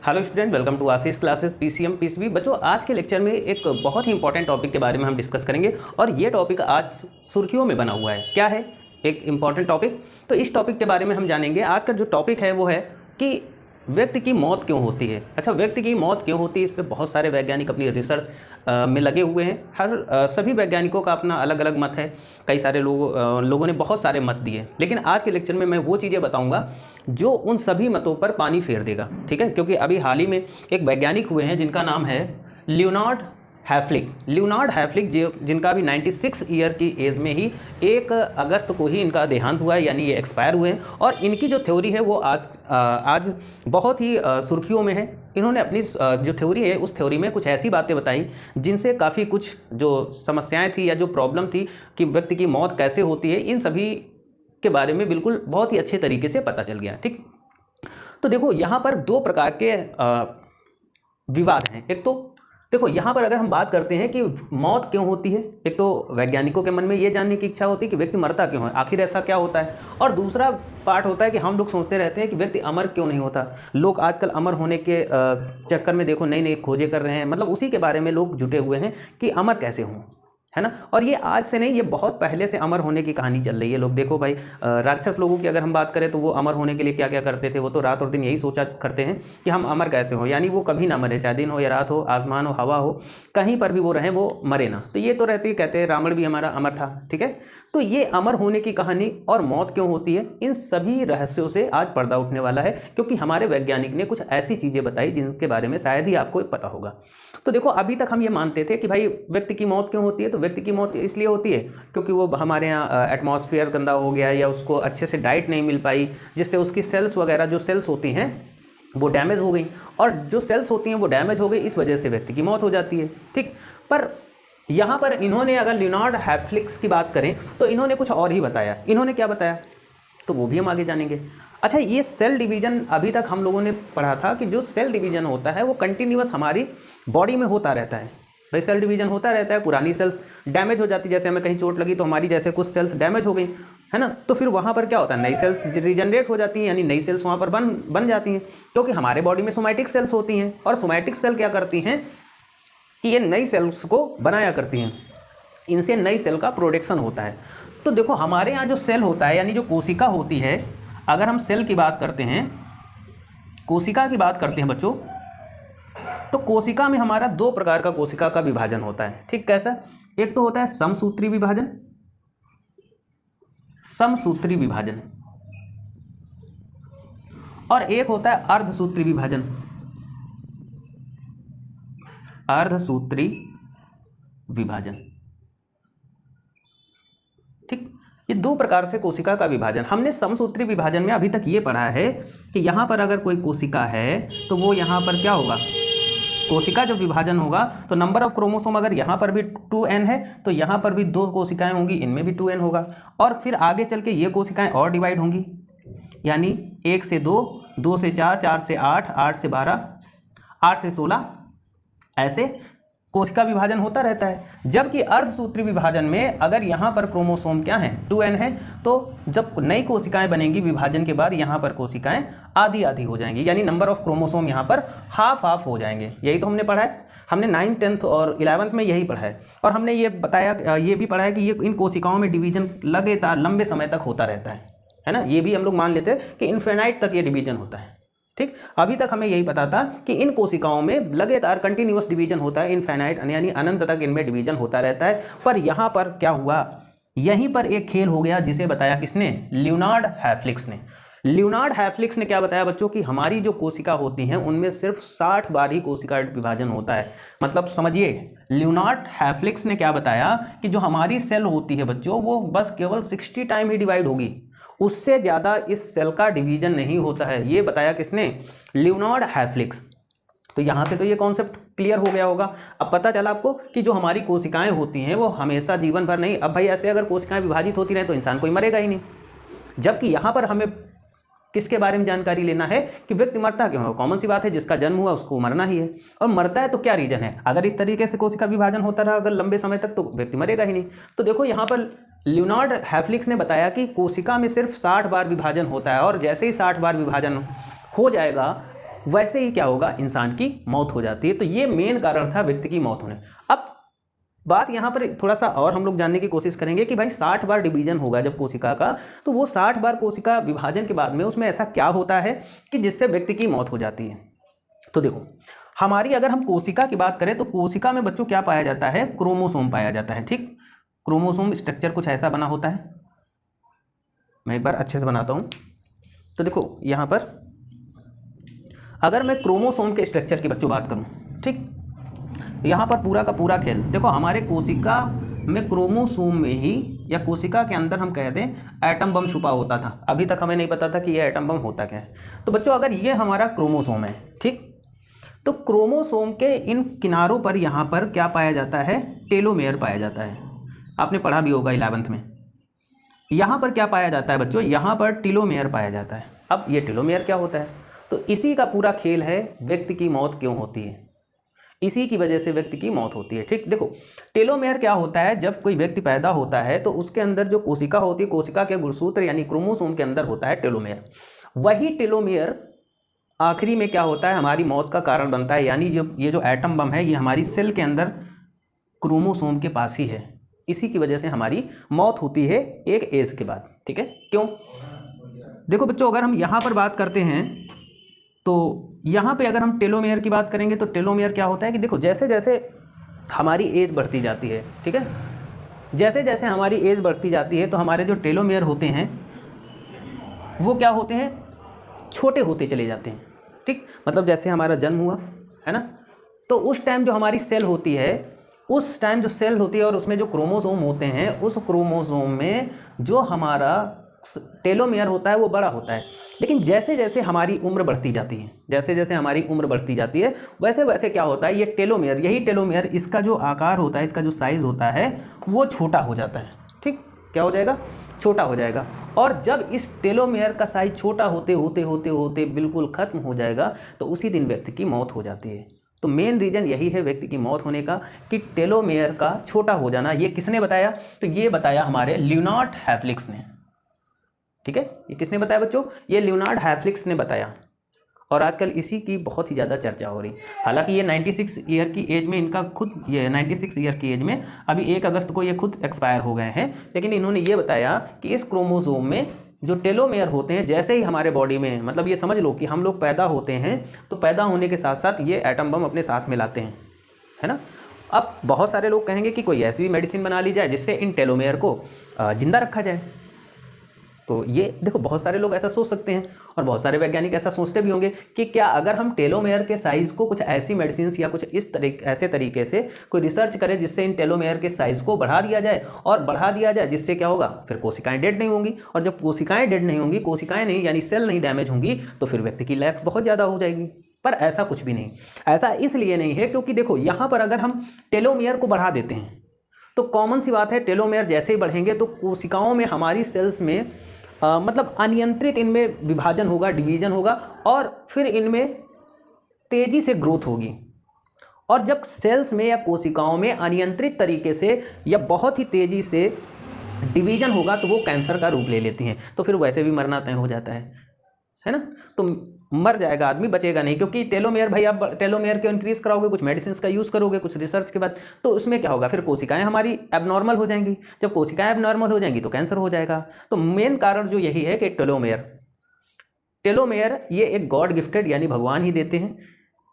Hello student, welcome to Ashish classes PCM PCB. बच्चों, आज के लेक्चर में एक बहुत ही इंपॉर्टेंट टॉपिक के बारे में हम डिस्कस करेंगे और ये टॉपिक आज सुर्खियों में बना हुआ है। क्या है? एक इंपॉर्टेंट टॉपिक। तो इस टॉपिक के बारे में हम जानेंगे। आज का जो टॉपिक है वो है कि व्यक्ति की मौत क्यों होती है। अच्छा, व्यक्ति की मौत क्यों होती है, इस पर बहुत सारे वैज्ञानिक अपनी रिसर्च में लगे हुए हैं। सभी वैज्ञानिकों का अपना अलग अलग मत है। कई सारे लोगों ने बहुत सारे मत दिए, लेकिन आज के लेक्चर में मैं वो चीज़ें बताऊंगा जो उन सभी मतों पर पानी फेर देगा। ठीक है, क्योंकि अभी हाल ही में एक वैज्ञानिक हुए हैं जिनका नाम है लियोनार्ड हैफ्लिक, जिनका भी 96 ईयर की एज में ही 1 अगस्त को ही इनका देहांत हुआ है, यानी ये एक्सपायर हुए हैं। और इनकी जो थ्योरी है वो आज बहुत ही सुर्खियों में है। इन्होंने अपनी जो थ्योरी है उस थ्योरी में कुछ ऐसी बातें बताई जिनसे काफ़ी कुछ जो समस्याएं थी या जो प्रॉब्लम थी कि व्यक्ति की मौत कैसे होती है, इन सभी के बारे में बिल्कुल बहुत ही अच्छे तरीके से पता चल गया। ठीक, तो देखो यहाँ पर 2 प्रकार के विवाद हैं। एक तो देखो, यहाँ पर अगर हम बात करते हैं कि मौत क्यों होती है, एक तो वैज्ञानिकों के मन में ये जानने की इच्छा होती है कि व्यक्ति मरता क्यों है, आखिर ऐसा क्या होता है। और दूसरा पार्ट होता है कि हम लोग सोचते रहते हैं कि व्यक्ति अमर क्यों नहीं होता। लोग आजकल अमर होने के चक्कर में देखो नई नई खोजें कर रहे हैं, मतलब उसी के बारे में लोग जुटे हुए हैं कि अमर कैसे हों, है ना। और ये आज से नहीं, ये बहुत पहले से अमर होने की कहानी चल रही है। लोग देखो भाई, राक्षस लोगों की अगर हम बात करें तो वो अमर होने के लिए क्या क्या करते थे। वो तो रात और दिन यही सोचा करते हैं कि हम अमर कैसे हो, यानी वो कभी ना मरे, चाहे दिन हो या रात हो, आसमान हो, हवा हो, कहीं पर भी वो रहें, वो मरे ना। तो ये तो रहती है, कहते हैं रावण भी हमारा अमर था। ठीक है, तो ये अमर होने की कहानी और मौत क्यों होती है, इन सभी रहस्यों से आज पर्दा उठने वाला है, क्योंकि हमारे वैज्ञानिक ने कुछ ऐसी चीज़ें बताई जिनके बारे में शायद ही आपको पता होगा। तो देखो, अभी तक हम ये मानते थे कि भाई व्यक्ति की मौत क्यों होती है, तो व्यक्ति की मौत इसलिए होती है क्योंकि वो हमारे यहाँ एटमॉस्फेयर गंदा हो गया या उसको अच्छे से डाइट नहीं मिल पाई, जिससे उसकी सेल्स वगैरह जो सेल्स होती हैं वो डैमेज हो गई, और जो सेल्स होती हैं वो डैमेज हो गई, इस वजह से व्यक्ति की मौत हो जाती है। ठीक, पर यहाँ पर इन्होंने अगर लियोनार्ड हैफ्लिक की बात करें तो इन्होंने कुछ और ही बताया। इन्होंने क्या बताया तो वो भी हम आगे जानेंगे। अच्छा, ये सेल डिवीज़न अभी तक हम लोगों ने पढ़ा था कि जो सेल डिवीज़न होता है वो कंटिन्यूअस हमारी बॉडी में होता रहता है। भाई सेल डिवीज़न होता रहता है, पुरानी सेल्स डैमेज हो जाती है, जैसे हमें कहीं चोट लगी तो हमारी जैसे कुछ सेल्स डैमेज हो गई, है ना, तो फिर वहाँ पर क्या होता है, नई सेल्स रिजनरेट हो जाती हैं, यानी नई सेल्स वहाँ पर बन जाती हैं, क्योंकि हमारे बॉडी में सोमैटिक सेल्स होती हैं। और सोमैटिक सेल क्या करती हैं कि ये नई सेल्स को बनाया करती हैं, इनसे नई सेल का प्रोडक्शन होता है। तो देखो, हमारे यहाँ जो सेल होता है, यानी जो कोशिका होती है, अगर हम सेल की बात करते हैं, कोशिका की बात करते हैं बच्चों, तो कोशिका में हमारा 2 प्रकार का कोशिका का विभाजन होता है। ठीक, कैसा? एक तो होता है समसूत्री विभाजन, और एक होता है अर्धसूत्री विभाजन। ठीक, ये 2 प्रकार से कोशिका का विभाजन। हमने समसूत्री विभाजन में अभी तक ये पढ़ा है कि यहाँ पर अगर कोई कोशिका है तो वो यहाँ पर क्या होगा, कोशिका जो विभाजन होगा तो नंबर ऑफ क्रोमोसोम अगर यहाँ पर भी 2n है तो यहाँ पर भी 2 कोशिकाएं होंगी, इनमें भी 2n होगा। और फिर आगे चल के ये कोशिकाएं और डिवाइड होंगी, यानी 1 से 2, 2 से 4, 4 से 8, 8 से 12, 8 से 16, ऐसे कोशिका विभाजन होता रहता है। जबकि अर्धसूत्री विभाजन में अगर यहाँ पर क्रोमोसोम क्या है, 2n है, तो जब नई कोशिकाएं बनेंगी विभाजन के बाद, यहाँ पर कोशिकाएं आधी आधी हो जाएंगी, यानी नंबर ऑफ क्रोमोसोम यहाँ पर हाफ हो जाएंगे। यही तो हमने पढ़ा है, हमने 9th 10th और 11th में यही पढ़ा है। और हमने ये बताया, ये भी पढ़ा है कि ये इन कोशिकाओं में डिवीजन लगातार लंबे समय तक होता रहता है ना। ये भी हम लोग मान लेते हैं कि इन्फिनाइट तक ये डिवीजन होता है। ठीक, अभी तक हमें यही पता था कि इन कोशिकाओं में लगातार कंटिन्यूअस डिवीजन होता है, इनफाइनाइट यानी अनंत तक इनमें डिवीजन होता रहता है। पर यहाँ पर क्या हुआ, यहीं पर एक खेल हो गया जिसे बताया किसने, लियोनार्ड हैफ्लिक्स ने क्या बताया बच्चों कि हमारी जो कोशिका होती हैं उनमें सिर्फ 60 बार ही कोशिका विभाजन होता है। मतलब समझिए, लियोनार्ड हैफ्लिक्स ने क्या बताया कि जो हमारी सेल होती है बच्चों, वो बस केवल 60 टाइम ही डिवाइड होगी, उससे ज़्यादा इस सेल का डिवीजन नहीं होता है। ये बताया किसने, लियोनार्ड हैफ्लिक्स। तो यहाँ से तो ये कॉन्सेप्ट क्लियर हो गया होगा। अब पता चला आपको कि जो हमारी कोशिकाएं होती हैं वो हमेशा जीवन भर नहीं। अब भाई ऐसे अगर कोशिकाएं विभाजित होती रहें तो इंसान कोई मरेगा ही नहीं। जबकि यहाँ पर हमें किसके बारे में जानकारी लेना है कि व्यक्ति मरता क्यों है। कॉमन सी बात है, जिसका जन्म हुआ उसको मरना ही है, और मरता है तो क्या रीजन है। अगर इस तरीके से कोशिका विभाजन होता रहा अगर लंबे समय तक, तो व्यक्ति मरेगा ही नहीं। तो देखो यहाँ पर लियोनार्ड हैफ्लिक्स ने बताया कि कोशिका में सिर्फ 60 बार विभाजन होता है, और जैसे ही 60 बार विभाजन हो जाएगा वैसे ही क्या होगा, इंसान की मौत हो जाती है। तो ये मेन कारण था व्यक्ति की मौत होने। अब बात यहाँ पर थोड़ा सा और हम लोग जानने की कोशिश करेंगे कि भाई 60 बार डिवीजन होगा जब कोशिका का, तो वो 60 बार कोशिका विभाजन के बाद में उसमें ऐसा क्या होता है कि जिससे व्यक्ति की मौत हो जाती है। तो देखो, हमारी अगर हम कोशिका की बात करें तो कोशिका में बच्चों क्या पाया जाता है, क्रोमोसोम पाया जाता है। ठीक, क्रोमोसोम स्ट्रक्चर कुछ ऐसा बना होता है, मैं एक बार अच्छे से बनाता हूँ। तो देखो यहाँ पर अगर मैं क्रोमोसोम के स्ट्रक्चर की बच्चों बात करूँ, ठीक, यहाँ पर पूरा का पूरा खेल देखो, हमारे कोशिका में क्रोमोसोम में ही या कोशिका के अंदर हम कहते हैं एटम बम छुपा होता था। अभी तक हमें नहीं पता था कि ये एटम बम होता क्या है। तो बच्चों अगर ये हमारा क्रोमोसोम है, ठीक, तो क्रोमोसोम के इन किनारों पर यहाँ पर क्या पाया जाता है, टेलोमेयर पाया जाता है। आपने पढ़ा भी होगा 11th में। यहाँ पर क्या पाया जाता है बच्चों, यहाँ पर टेलोमेयर पाया जाता है। अब ये टेलोमेयर क्या होता है, तो इसी का पूरा खेल है व्यक्ति की मौत क्यों होती है, इसी की वजह से व्यक्ति की मौत होती है। ठीक, देखो टेलोमेयर क्या होता है, जब कोई व्यक्ति पैदा होता है तो उसके अंदर जो कोशिका होती है, कोशिका के गुणसूत्र यानी क्रोमोसोम के अंदर होता है टेलोमेयर। वही टेलोमेयर आखिरी में क्या होता है, हमारी मौत का कारण बनता है। यानी जो ये जो एटम बम है ये हमारी सेल के अंदर क्रोमोसोम के पास ही है, इसी की वजह से हमारी मौत होती है एक एज के बाद। ठीक है, क्यों, देखो बच्चों अगर हम यहाँ पर बात करते हैं तो यहाँ पे अगर हम टेलोमेयर की बात करेंगे तो टेलोमेयर क्या होता है कि देखो जैसे जैसे हमारी एज बढ़ती जाती है, ठीक है, जैसे जैसे हमारी एज बढ़ती जाती है तो हमारे जो टेलोमेयर होते हैं वो क्या होते हैं, छोटे होते चले जाते हैं। ठीक, मतलब जैसे हमारा जन्म हुआ है ना, तो उस टाइम जो हमारी सेल होती है, उस टाइम जो सेल होती है और उसमें जो क्रोमोसोम होते हैं, उस क्रोमोसोम में जो हमारा टेलोमेयर होता है वो बड़ा होता है। लेकिन जैसे जैसे हमारी उम्र बढ़ती जाती है, जैसे जैसे हमारी उम्र बढ़ती जाती है वैसे वैसे क्या होता है, ये टेलोमेयर, यही टेलोमेयर, इसका जो आकार होता है, इसका जो साइज़ होता है वो छोटा हो जाता है। ठीक, क्या हो जाएगा, छोटा हो जाएगा। और जब इस टेलोमेयर का साइज छोटा होते होते होते होते बिल्कुल ख़त्म हो जाएगा तो उसी दिन व्यक्ति की मौत हो जाती है। तो मेन रीज़न यही है व्यक्ति की मौत होने का कि टेलोमेयर का छोटा हो जाना। ये किसने बताया, तो ये बताया हमारे लियोनार्ड हैफ्लिक्स ने। ठीक है, ये किसने बताया बच्चों, ये लियोनार्ड हैफ्लिक्स ने बताया। और आजकल इसी की बहुत ही ज़्यादा चर्चा हो रही। हालांकि ये 96 ईयर की एज में इनका खुद, ये 96 ईयर की एज में अभी 1 अगस्त को ये खुद एक्सपायर हो गए हैं, लेकिन इन्होंने ये बताया कि इस क्रोमोसोम में जो टेलोमेयर होते हैं, जैसे ही हमारे बॉडी में, मतलब ये समझ लो कि हम लोग पैदा होते हैं तो पैदा होने के साथ साथ ये एटम बम अपने साथ में लाते हैं, है ना। अब बहुत सारे लोग कहेंगे कि कोई ऐसी मेडिसिन बना ली जाए जिससे इन टेलोमेयर को जिंदा रखा जाए। तो ये देखो बहुत सारे लोग ऐसा सोच सकते हैं और बहुत सारे वैज्ञानिक ऐसा सोचते भी होंगे कि क्या अगर हम टेलोमेयर के साइज़ को कुछ ऐसी मेडिसिन या कुछ इस ऐसे तरीके से कोई रिसर्च करें जिससे इन टेलोमेयर के साइज़ को बढ़ा दिया जाए, और बढ़ा दिया जाए जिससे क्या होगा, फिर कोशिकाएं डेड नहीं होंगी। और जब कोशिकाएं डेड नहीं होंगी, कोशिकाएं नहीं यानी सेल नहीं डैमेज होंगी, तो फिर व्यक्ति की लाइफ बहुत ज़्यादा हो जाएगी। पर ऐसा कुछ भी नहीं, ऐसा इसलिए नहीं है क्योंकि देखो यहाँ पर अगर हम टेलोमेयर को बढ़ा देते हैं तो कॉमन सी बात है, टेलोमेयर जैसे ही बढ़ेंगे तो कोशिकाओं में, हमारी सेल्स में मतलब अनियंत्रित इनमें विभाजन होगा, डिवीजन होगा, और फिर इनमें तेज़ी से ग्रोथ होगी। और जब सेल्स में या कोशिकाओं में अनियंत्रित तरीके से या बहुत ही तेज़ी से डिवीजन होगा तो वो कैंसर का रूप ले लेती हैं। तो फिर वैसे भी मरना तय हो जाता है ना। तो मर जाएगा आदमी, बचेगा नहीं, क्योंकि टेलोमेयर, भाई आप टेलोमेयर को इंक्रीज कराओगे, कुछ मेडिसिन का यूज़ करोगे, कुछ रिसर्च के बाद, तो उसमें क्या होगा, फिर कोशिकाएं हमारी एबनॉर्मल हो जाएंगी। जब कोशिकाएं एबनॉर्मल हो जाएंगी तो कैंसर हो जाएगा। तो मेन कारण जो यही है कि टेलोमेयर ये एक गॉड गिफ्टेड, यानी भगवान ही देते हैं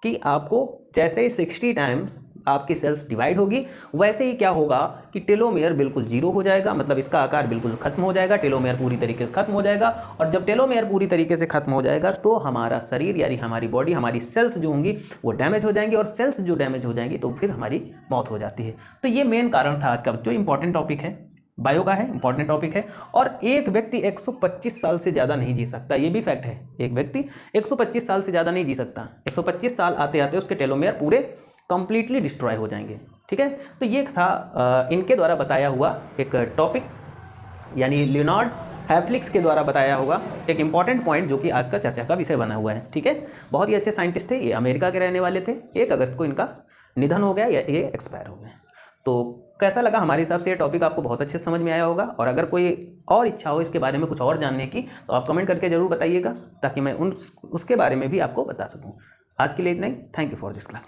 कि आपको जैसे ही 60 टाइम आपकी सेल्स डिवाइड होगी वैसे ही क्या होगा कि टेलोमेयर बिल्कुल जीरो हो जाएगा, मतलब इसका आकार बिल्कुल खत्म हो जाएगा, टेलोमेयर पूरी तरीके से खत्म हो जाएगा। और जब टेलोमेयर पूरी तरीके से खत्म हो जाएगा तो हमारा शरीर यानी हमारी बॉडी, हमारी सेल्स जो होंगी वो डैमेज हो जाएंगी, और सेल्स जो डैमेज हो जाएंगी तो फिर हमारी मौत हो जाती है। तो ये मेन कारण था आज का जो इंपॉर्टेंट टॉपिक है, बायो का है, इंपॉर्टेंट टॉपिक है। और एक व्यक्ति 125 साल से ज़्यादा नहीं जी सकता, ये भी फैक्ट है। एक व्यक्ति 125 साल से ज़्यादा नहीं जी सकता। 125 साल आते आते उसके टेलोमेयर पूरे कंप्लीटली डिस्ट्रॉय हो जाएंगे। ठीक है, तो ये था इनके द्वारा बताया हुआ एक टॉपिक, यानी लियोनार्ड हैफ्लिक्स के द्वारा बताया हुआ एक इंपॉर्टेंट पॉइंट जो कि आज का चर्चा का विषय बना हुआ है। ठीक है, बहुत ही अच्छे साइंटिस्ट थे, ये अमेरिका के रहने वाले थे। 1 अगस्त को इनका निधन हो गया या ये एक्सपायर हो गए। तो कैसा लगा, हमारे हिसाब से ये टॉपिक आपको बहुत अच्छे से समझ में आया होगा। और अगर कोई और इच्छा हो इसके बारे में कुछ और जानने की तो आप कमेंट करके ज़रूर बताइएगा, ताकि मैं उसके बारे में भी आपको बता सकूँ। आज के लिए इतना ही। Thank you for this class.